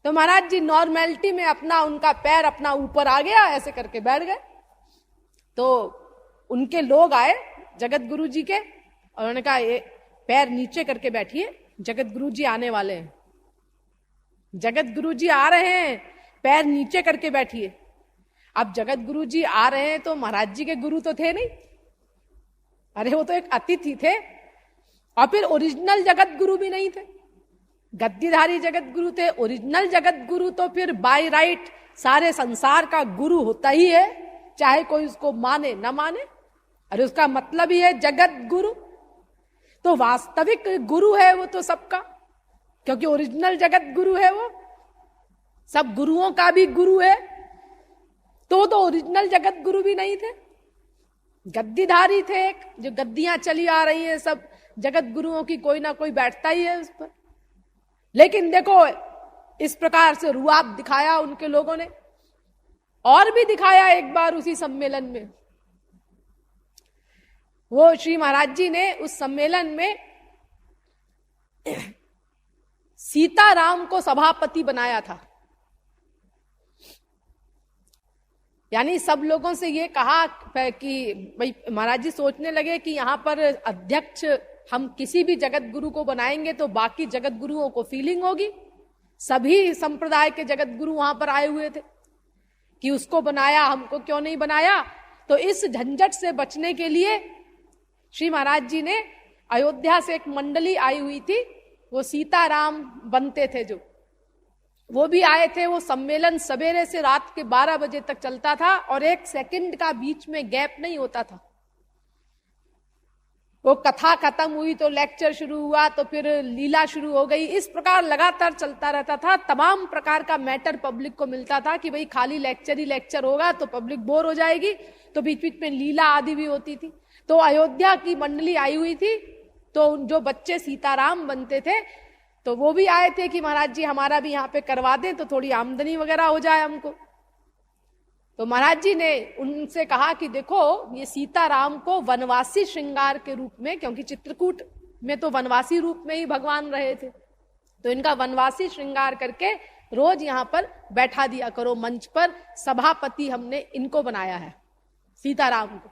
तो महाराज जी नॉर्मेलिटी में अपना, उनका पैर अपना ऊपर आ गया, ऐसे करके बैठ गए। तो उनके लोग आए जगत गुरु जी के, और उन्होंने कहा ये पैर नीचे करके बैठिए, जगत गुरु जी आने वाले हैं, जगत गुरु जी आ रहे हैं, पैर नीचे करके बैठिए। अब जगत गुरु जी आ रहे हैं तो महाराज जी के गुरु तो थे नहीं, अरे वो तो एक अतिथि थे, और फिर ओरिजिनल जगत गुरु भी नहीं थे, गद्दीधारी जगत गुरु थे। ओरिजिनल जगत गुरु तो फिर बाय राइट सारे संसार का गुरु होता ही है, चाहे कोई उसको माने ना माने, अरे उसका मतलब ही है जगत गुरु। तो वास्तविक गुरु है वो तो सबका, क्योंकि ओरिजिनल जगत गुरु है वो, सब गुरुओं का भी गुरु है। तो ओरिजिनल जगत गुरु भी नहीं थे, गद्दीधारी थे, एक जो गद्दियां चली आ रही है सब जगत गुरुओं की, कोई ना कोई बैठता ही है उस पर। लेकिन देखो इस प्रकार से रुआब दिखाया उनके लोगों ने, और भी दिखाया एक बार उसी सम्मेलन में। वो श्री महाराज जी ने उस सम्मेलन में सीताराम को सभापति बनाया था, यानी सब लोगों से ये कहा कि भाई महाराज जी सोचने लगे कि यहां पर अध्यक्ष हम किसी भी जगत गुरु को बनाएंगे तो बाकी जगत गुरुओं को फीलिंग होगी, सभी संप्रदाय के जगत गुरु वहां पर आए हुए थे कि उसको बनाया, हमको क्यों नहीं बनाया। तो इस झंझट से बचने के लिए श्री महाराज जी ने, अयोध्या से एक मंडली आई हुई थी, वो सीताराम बनते थे जो, वो भी आए थे। वो सम्मेलन सवेरे से रात के 12 बजे तक चलता था और 1 सेकंड का बीच में गैप नहीं होता था। वो कथा खत्म हुई तो लेक्चर शुरू हुआ, तो फिर लीला शुरू हो गई, इस प्रकार लगातार चलता रहता था। तमाम प्रकार का मैटर पब्लिक को मिलता था कि भाई खाली लेक्चर ही लेक्चर होगा तो पब्लिक बोर हो जाएगी, तो बीच बीच में लीला आदि भी होती थी। तो अयोध्या की मंडली आई हुई थी, तो जो बच्चे सीताराम बनते थे तो वो भी आए थे कि महाराज जी हमारा भी यहाँ पे करवा दें तो थोड़ी आमदनी वगैरह हो जाए हमको। तो महाराज जी ने उनसे कहा कि देखो ये सीताराम को वनवासी श्रृंगार के रूप में, क्योंकि चित्रकूट में तो वनवासी रूप में ही भगवान रहे थे, तो इनका वनवासी श्रृंगार करके रोज यहाँ पर बैठा दिया करो मंच पर, सभापति हमने इनको बनाया है सीताराम को।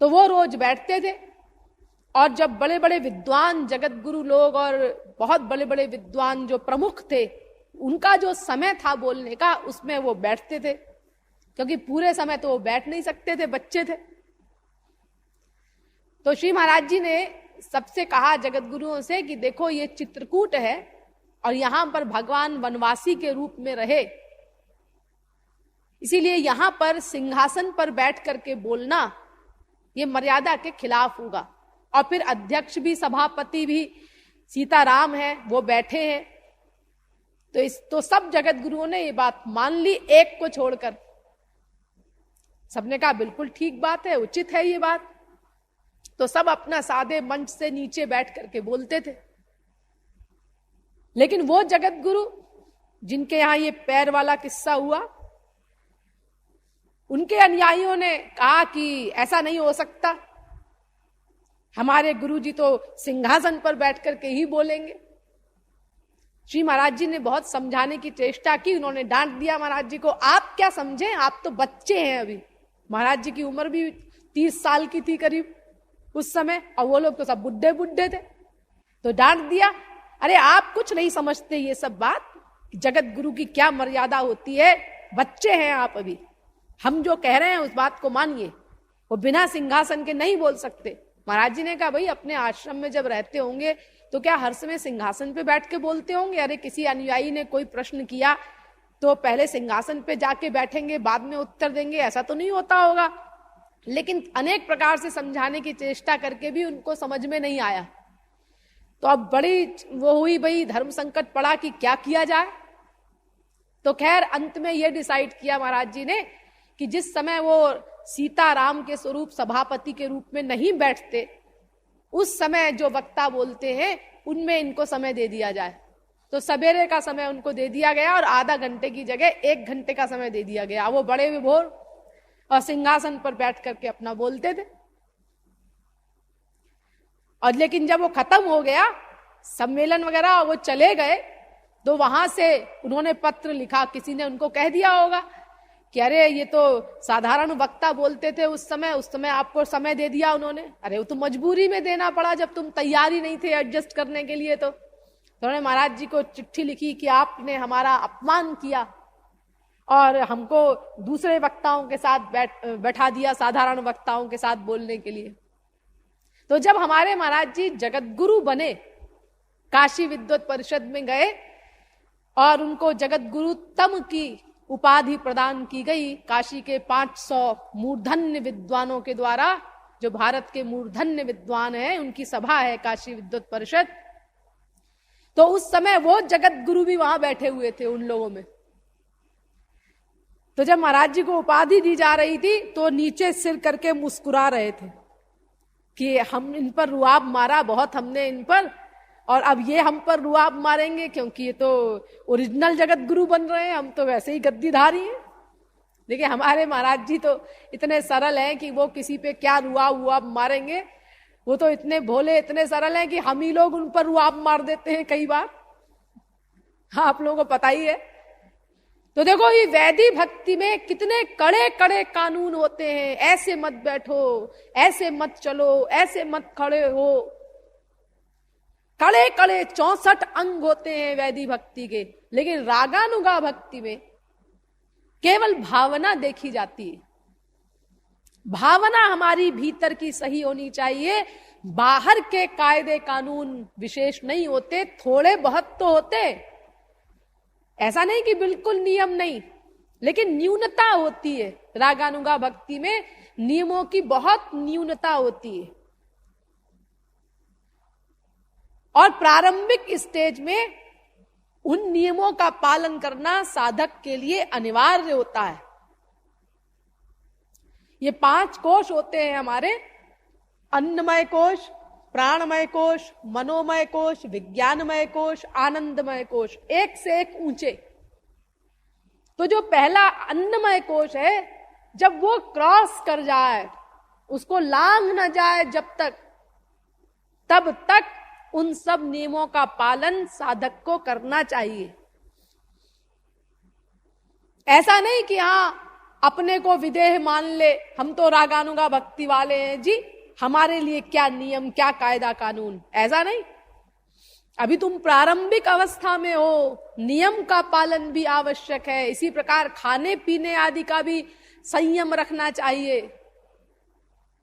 तो वो रोज बैठते थे, और जब बड़े बड़े विद्वान जगत गुरु लोग और बहुत बड़े बड़े विद्वान जो प्रमुख थे, उनका जो समय था बोलने का, उसमें वो बैठते थे, क्योंकि पूरे समय तो वो बैठ नहीं सकते थे, बच्चे थे। तो श्री महाराज जी ने सबसे कहा जगत गुरुओं से कि देखो ये चित्रकूट है और यहां पर भगवान वनवासी के रूप में रहे, इसीलिए यहां पर सिंहासन पर बैठ करके बोलना ये मर्यादा के खिलाफ होगा। और फिर अध्यक्ष भी, सभापति भी सीताराम है, वो बैठे हैं। तो सब जगत गुरुओं ने ये बात मान ली, एक को छोड़कर। सबने कहा बिल्कुल ठीक बात है, उचित है ये बात। तो सब अपना सादे मंच से नीचे बैठ करके बोलते थे। लेकिन वो जगत गुरु जिनके यहां ये पैर वाला किस्सा हुआ, उनके अनुयायियों ने कहा कि ऐसा नहीं हो सकता, हमारे गुरुजी तो सिंहासन पर बैठ करके ही बोलेंगे। श्री महाराज जी ने बहुत समझाने की चेष्टा की, उन्होंने डांट दिया महाराज जी को, आप क्या समझे, आप तो बच्चे हैं अभी। महाराज जी की उम्र भी 30 साल की थी करीब उस समय, और वो लोग तो सब बुढ़े बुढ़े थे। तो डांट दिया, अरे आप कुछ नहीं समझते ये सब बात, जगत गुरु की क्या मर्यादा होती है, बच्चे हैं आप अभी, हम जो कह रहे हैं उस बात को मानिए। वो बिना सिंहासन के नहीं बोल सकते। महाराज जी ने कहा भाई अपने आश्रम में जब रहते होंगे तो क्या हर समय सिंहासन पे बैठ के बोलते होंगे? अरे किसी अनुयायी ने कोई प्रश्न किया तो पहले सिंहासन पे जाके बैठेंगे, बाद में उत्तर देंगे, ऐसा तो नहीं होता होगा। लेकिन अनेक प्रकार से समझाने की चेष्टा करके भी उनको समझ में नहीं आया। तो अब बड़ी वो हुई, भाई धर्म संकट पड़ा कि क्या किया जाए। तो खैर अंत में ये डिसाइड किया महाराज जी ने कि जिस समय वो सीताराम के स्वरूप सभापति के रूप में नहीं बैठते, उस समय जो वक्ता बोलते हैं उनमें इनको समय दे दिया जाए। तो सवेरे का समय उनको दे दिया गया और आधा घंटे की जगह 1 घंटे का समय दे दिया गया। वो बड़े विभोर और सिंहासन पर बैठ करके अपना बोलते थे। और लेकिन जब वो खत्म हो गया सम्मेलन वगैरह, वो चले गए, तो वहां से उन्होंने पत्र लिखा, किसी ने उनको कह दिया होगा कि अरे ये तो साधारण वक्ता बोलते थे उस समय आपको समय दे दिया उन्होंने। अरे वो तो मजबूरी में देना पड़ा, जब तुम तैयार ही नहीं थे एडजस्ट करने के लिए। तो उन्होंने महाराज जी को चिट्ठी लिखी कि आपने हमारा अपमान किया और हमको दूसरे वक्ताओं के साथ बैठा दिया, साधारण वक्ताओं के साथ बोलने के लिए। तो जब हमारे महाराज जी जगत गुरु बने, काशी विद्वत परिषद में गए और उनको जगत गुरु तम की उपाधि प्रदान की गई काशी के 500 मूर्धन्य विद्वानों के द्वारा, जो भारत के मूर्धन्य विद्वान हैं, उनकी सभा है काशी विद्वत परिषद। तो उस समय वो जगत गुरु भी वहां बैठे हुए थे उन लोगों में। तो जब महाराज जी को उपाधि दी जा रही थी तो नीचे सिर करके मुस्कुरा रहे थे कि हम इन पर रुआब मारा बहुत हमने इन पर, और अब ये हम पर रुआब मारेंगे क्योंकि ये तो ओरिजिनल जगत गुरु बन रहे हैं, हम तो वैसे ही गद्दीधारी हैं। देखिए हमारे महाराज जी तो इतने सरल हैं कि वो किसी पे क्या रुआब मारेंगे, वो तो इतने भोले इतने सरल हैं कि हम ही लोग उन पर रुआब मार देते हैं कई बार। हाँ, आप लोगों को पता ही है। तो देखो ये वैदिक भक्ति में कितने कड़े कड़े कानून होते हैं, ऐसे मत बैठो, ऐसे मत चलो, ऐसे मत खड़े हो, कड़े कड़े 64 अंग होते हैं वैदिक भक्ति के। लेकिन रागानुगा भक्ति में केवल भावना देखी जाती है। भावना हमारी भीतर की सही होनी चाहिए, बाहर के कायदे कानून विशेष नहीं होते, थोड़े बहुत तो होते, ऐसा नहीं कि बिल्कुल नियम नहीं, लेकिन न्यूनता होती है। रागानुगा भक्ति में नियमों की बहुत न्यूनता होती है और प्रारंभिक स्टेज में उन नियमों का पालन करना साधक के लिए अनिवार्य होता है। ये 5 कोश होते हैं हमारे, अन्नमय कोश, प्राणमय कोश, मनोमय कोश, विज्ञानमय कोश, आनंदमय कोश, एक से एक ऊंचे। तो जो पहला अन्नमय कोश है, जब वो क्रॉस कर जाए, उसको लांघ न जाए जब तक, तब तक उन सब नियमों का पालन साधक को करना चाहिए। ऐसा नहीं कि हाँ अपने को विदेह मान ले, हम तो रागानुगा भक्ति वाले हैं जी, हमारे लिए क्या नियम क्या कायदा कानून, ऐसा नहीं। अभी तुम प्रारंभिक अवस्था में हो, नियम का पालन भी आवश्यक है। इसी प्रकार खाने पीने आदि का भी संयम रखना चाहिए,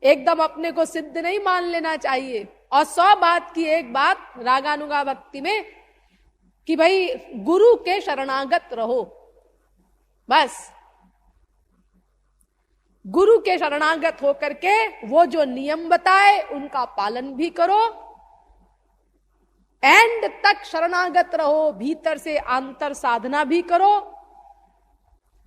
एकदम अपने को सिद्ध नहीं मान लेना चाहिए। और 100 बात की एक बात रागानुगा भक्ति में कि भाई गुरु के शरणागत रहो, बस गुरु के शरणागत होकर के वो जो नियम बताए उनका पालन भी करो, एंड तक शरणागत रहो, भीतर से आंतर साधना भी करो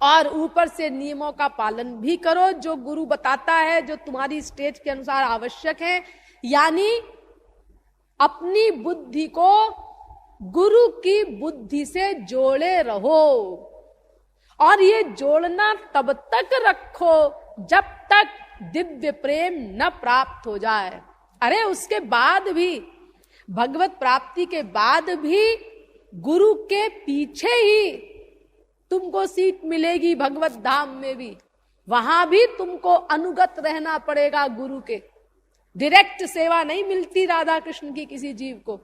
और ऊपर से नियमों का पालन भी करो जो गुरु बताता है, जो तुम्हारी स्टेज के अनुसार आवश्यक है। यानी अपनी बुद्धि को गुरु की बुद्धि से जोड़े रहो, और ये जोड़ना तब तक रखो जब तक दिव्य प्रेम न प्राप्त हो जाए। अरे उसके बाद भी, भगवत प्राप्ति के बाद भी गुरु के पीछे ही तुमको सीट मिलेगी भगवत धाम में भी, वहां भी तुमको अनुगत रहना पड़ेगा गुरु के। डायरेक्ट सेवा नहीं मिलती राधा कृष्ण की किसी जीव को,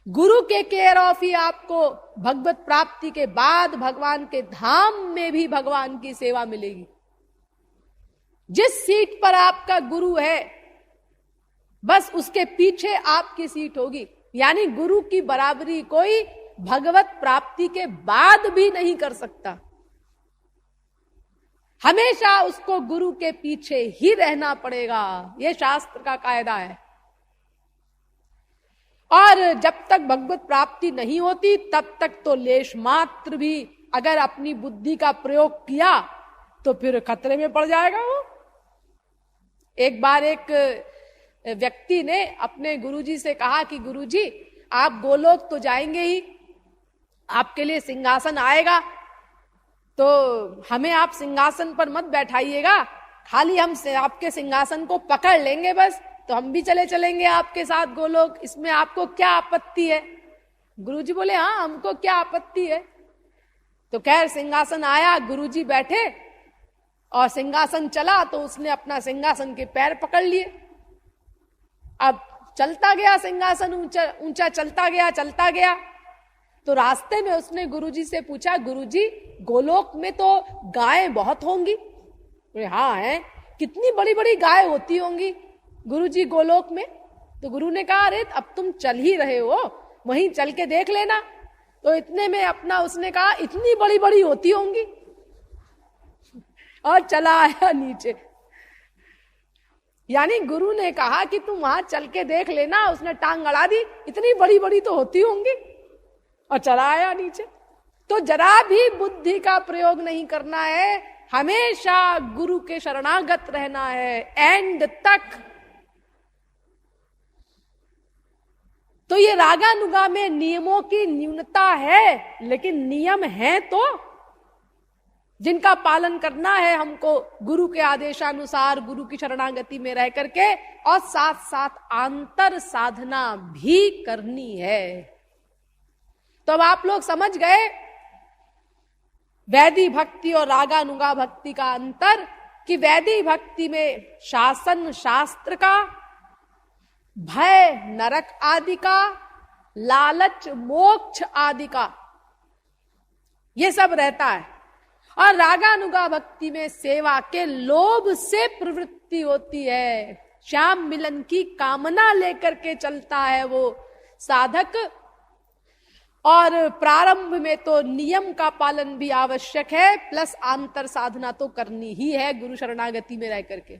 गुरु के केयर ऑफ ही आपको भगवत प्राप्ति के बाद भगवान के धाम में भी भगवान की सेवा मिलेगी। जिस सीट पर आपका गुरु है बस उसके पीछे आपकी सीट होगी। यानी गुरु की बराबरी कोई भगवत प्राप्ति के बाद भी नहीं कर सकता, हमेशा उसको गुरु के पीछे ही रहना पड़ेगा। यह शास्त्र का कायदा है। और जब तक भगवत प्राप्ति नहीं होती तब तक तो लेश मात्र भी अगर अपनी बुद्धि का प्रयोग किया तो फिर खतरे में पड़ जाएगा वो। एक बार एक व्यक्ति ने अपने गुरुजी से कहा कि गुरुजी आप गोलोक तो जाएंगे ही, आपके लिए सिंहासन आएगा, तो हमें आप सिंहासन पर मत बैठाइएगा, खाली हम आपके सिंहासन को पकड़ लेंगे बस, तो हम भी चले चलेंगे आपके साथ गोलोक, इसमें आपको क्या आपत्ति है? गुरुजी बोले हाँ, हमको क्या आपत्ति है। तो खैर सिंहासन आया, गुरुजी बैठे और सिंहासन चला, तो उसने अपना सिंहासन के पैर पकड़ लिए। अब चलता गया सिंहासन, ऊंचा ऊंचा चलता गया। तो रास्ते में उसने गुरुजी से पूछा, गुरुजी गोलोक में तो गायें बहुत होंगी? बोले हाँ है। कितनी बड़ी बड़ी गाय होती होंगी गुरुजी गोलोक में? तो गुरु ने कहा अरे अब तुम चल ही रहे हो, वहीं चल के देख लेना। तो इतने में अपना उसने कहा इतनी बड़ी बड़ी होती होंगी, और चला आया नीचे। यानी गुरु ने कहा कि तुम वहां चल के देख लेना, उसने टांग अड़ा दी, इतनी बड़ी बड़ी तो होती होंगी, और चला आया नीचे। तो जरा भी बुद्धि का प्रयोग नहीं करना है, हमेशा गुरु के शरणागत रहना है एंड तक। तो ये रागानुगा में नियमों की न्यूनता है, लेकिन नियम है तो जिनका पालन करना है हमको गुरु के आदेशानुसार, गुरु की शरणागति में रह करके, और साथ साथ आंतर साधना भी करनी है। तो अब आप लोग समझ गए वैदिक भक्ति और रागानुगा भक्ति का अंतर, कि वैदिक भक्ति में शासन शास्त्र का, भय नरक आदि का, लालच मोक्ष आदि का, ये सब रहता है। और रागानुगा भक्ति में सेवा के लोभ से प्रवृत्ति होती है, श्याम मिलन की कामना लेकर के चलता है वो साधक। और प्रारंभ में तो नियम का पालन भी आवश्यक है, प्लस आंतर साधना तो करनी ही है गुरु शरणागति में रह करके।